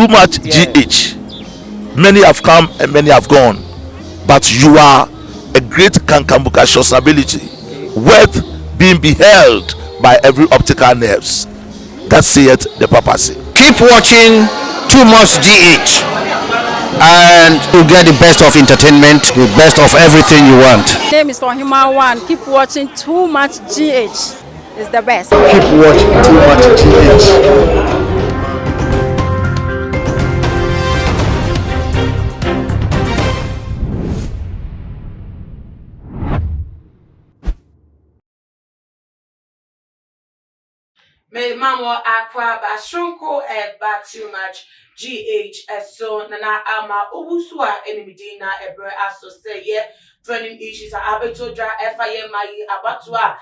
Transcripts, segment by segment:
too much GH. Many have come and many have gone, but you are a great Kankambuka ability, worth being beheld by every optical nerves. That saith the papacy. Keep watching Too Much GH, and you'll get the best of entertainment, the best of everything you want. My name is Human One. Keep watching Too Much GH. It's the best. Keep watching Too Much GH. Me mamo aqua ba shunko ba too much GH so nana ama ubusua enimidina ebre aso say ye training issues abeto dra efaye mai abatua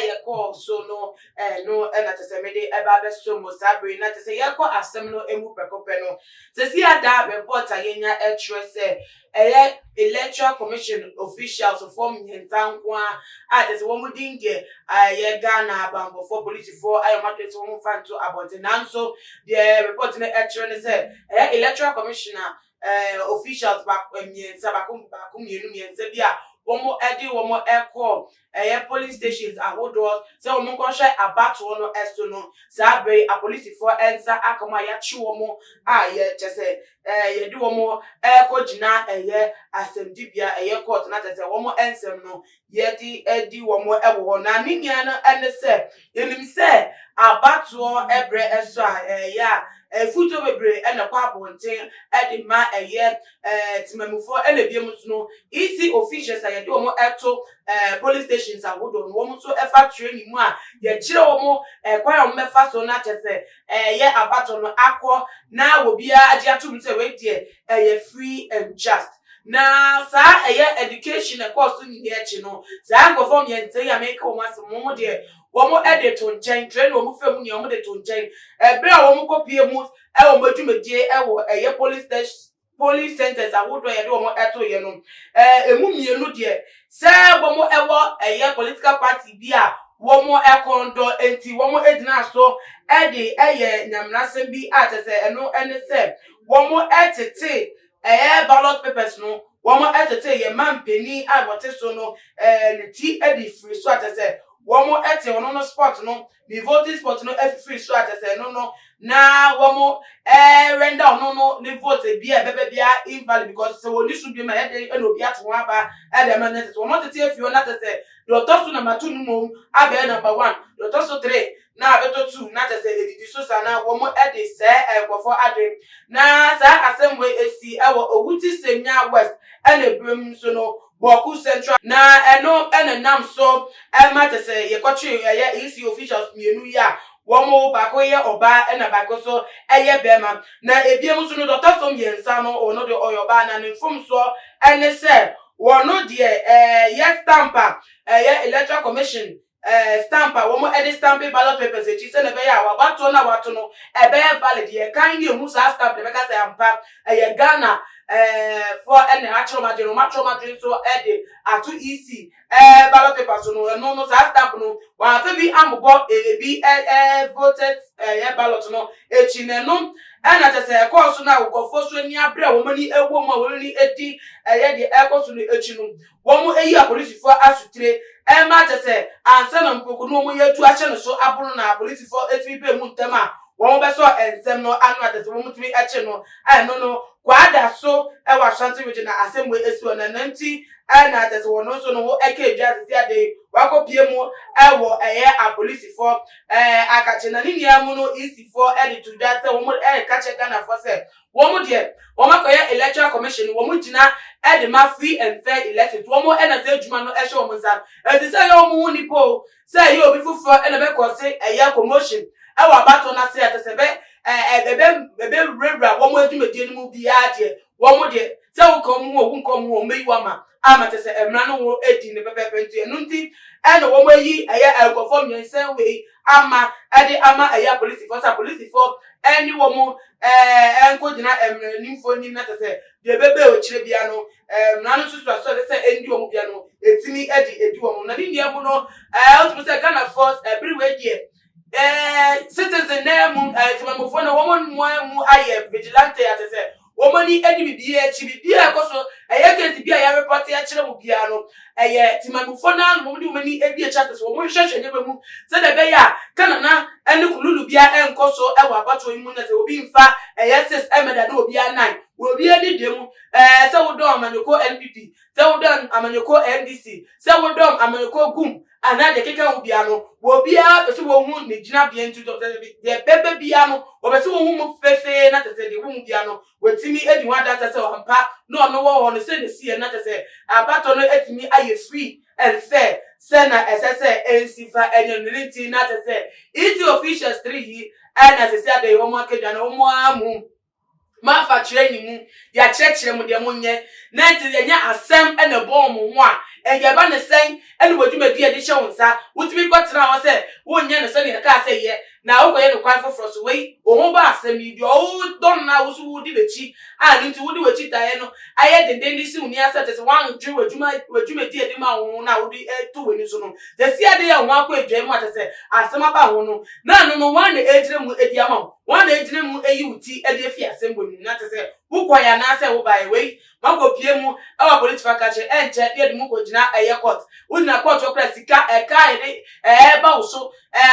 ye call so no no na te se me de eba be so mo sabre na te se ye call asem no emu prekope no se si ada report ayenya etre se electoral commission officials form ntankwa te se wo mudin de ye Ghana bango for police for ayomate so mo fan to about nanso the report na etre ne se electoral commissioner officials back miensa bakum mienu miensa bia womo edi womo eko police stations ahodo se womo kwohwe abato no esto no sabe a police for ensa akoma ya chi womo ye chese ye di womo eko gina asendibia court na chese womo ensem no ye di edi womo ebo na ninia no ene se yenim se abato ebre eso ya futo bebre ene kwa bonten edi ma timamufo ene biemutu no isi officials ayede omo eto police stations awodo no omo so efa training mu a ye kire omo kwa omo mefa so na chese ye abato no akọ na obia agi atum se we die ye free and just na sa education course ni echi no sa ngofo mi ente ya make omo asemo de womo ede to nchen train womo fam ni womo de to nchen ebe a womo kopie mu womo adwumadie wo police centers awodo ye de womo eto ye no emu mienu de se womo ewo political party bi a womo ekondo enti womo edina so ede nyamnasem bi atese eno ene se womo etete ballot papers no womo etete ye mampeni abote so no ti ede free so atese womo ete ono no spot no the voting spot no free so atese no na womo render ono no the vote bia bebe bia invalid because so oni should be my head and obi ato aba e dem na so womo tete afio na tete the tosu number 2 no mo abe number 1 the tosu 3 na abeto 2 na tete edidi so sana womo ede se ekofo adwem na sa assembly esi ewo Awutu Semia West and ebrem so no Bawku Central na eno enenam so ma tese ye kwatwe ye isi officials mienu ya womo bako ye oba ena bako so bema na ebiem so no doctor som yensa no ono de oyoba na nfum so ene se wono de ye stamper ye electoral commission stamper womo edit stamp ballot papers e chi se ne be ya wabato na wato no valid ye kan ye mu sa stamp de be ka se ampa ye Ghana for any actual matro so ede atu EC ballot papers no sa stamp no wa fe bi ambo bi voted ballot no echi ne no na tese course na ukofo so ni abre wo mani ewo mo wo ni edi ye de course no echi no wo mo eyi police for asutire ma tese ansa na mpoku no mo yetu ache no so aburu na police for etwi mu ntama wo be so ensem no anu atese wo mutumi ache no no kwada so wa Shanti region assembly esu na nanti na atese wo no so no wo ekeju asisi ade wakopie mu wo a police for akache na ni niamu no isi for edit to that wo mo kache Ghana for say wo mo de wo makoya electoral commission wo mo gina ma free and fair elections wo mo na say juma no ehwe wo mo nsa edi say yo mo ni po say yo bi fufu be ko say commotion wa bato na say atese be rewra wo mo adwumadie no mu bia de wo mo de say wo kom wo meyiwa ma ama tese emra no wo edi ne pepepe ntu enu nti wo mo yi alcohol nyensen we ama police for any wo mo enko gina nimfo ni na tese de bebe o kire bia no na no susu aso tese endi wo mo bia no etimi edi wo mo na ni niam no ultimate say Ghana force everywhere here citizen name timamofo na woman mu aye vigilante atese womani edi bibie chi bibie koso case bia ya report ya kire mu bia no timamofo na mo di womani edi chatese wo mo hwehwe nyebe mu se de be ya kana na ene kululu bia enkoso ewa abato mu na se obi mfa sis emeda na obi anan obi edi demu se wo do amanyoko NPP se wo do amanyoko NDC se wo do amanyoko gum ana de keka wo bia no wo bia be se wo hu ne gina bia ntu de bebe bia no wo be se wo hu mu fefe na tese de wo mu bia no wetimi edi wada tese wo ampa no no wo no se ne sie na tese abato no etimi aye free and fair sena SSA NCFA enyenrinti na tese iti officials 3 yi ana tese ade wo mo akeja na wo mo amu ma fa kire ni mu ya kire mu de mu nye na nti nya asem ene bom ho a enye ba ne sen ene bodwumadi ede hye wonsa wutimi kwatena ho se wonye ne se ne ka se ye na wo koye no kwan foforo so wei o ho ba asem ni bi o don na wo so wudi bechi a nti wudi wechi tae no aye denden di si uni asete se wan dwe wadwumadi ede ma ho na wudi to weni so no de si ade ya ho akọ edwe mu atese asem aba ho no na no wan na ejire mu edi ama wan na ejire mu eyi uti ede fi asem bo na atese wo kwaya na ase wo bai wei magopie mu awa political kache enche de mu ko gina court wona court okra sika eka ede ba wo so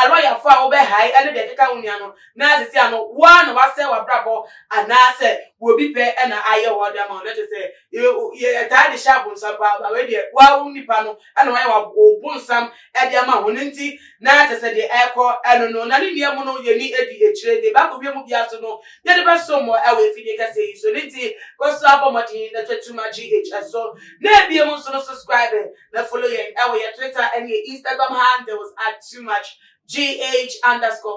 lawyer for a wo be hai ene de keka wunia no na asisi ano wa na wase wa brabo anase wo bi pe na aye wo da ma let say ye ta de sharp nsam ba we de wa unipa no ana wa obunsam e de ma hono nti na tese de eko eno no na ne niam no ye ni edi echire de ba ko bi mu bia so no ye de ba so mo e we fi de ka say so nti ko so abomodin na twetuma GH so na bia mu so no subscribe na follow ye e we Twitter and your Instagram handles at too much GH_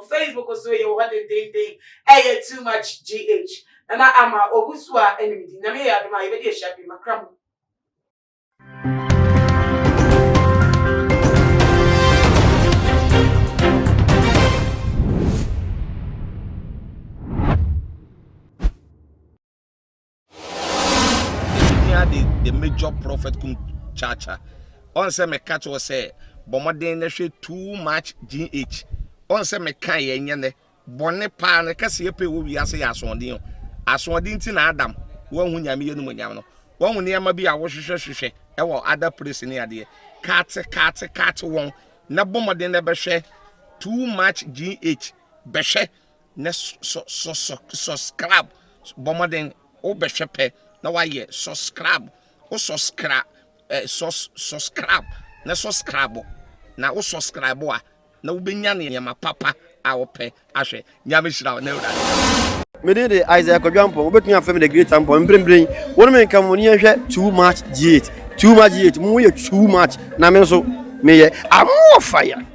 Facebook also you what the thing too much GH and I am Ogusua enemy na me ya ma yebe dey shape makram the major prophet kum chacha on say me catch was say bomoden na hwe too much GH on say me kan ye nyene bone pa na kase ye pe wo wi ase ya asodin ti na adam wo hu nyame ye no nyam no wo hu ne ma bi a wo hwehwe e wo other place ni ade kat won na bomoden na be hwe too much GH be hwe na subscribe bomoden o be hwe pe na wa ye subscribe o subscribe subscribe na subscribe na o subscribe a na wo benya ne yama papa a wo pe ahwe nyame shira na ura me dey Isaac Odwampo obetun afem the great ampo mbrembren wonu me nka mo ni hwe too much GH mu ye too much na me so me ye amo fire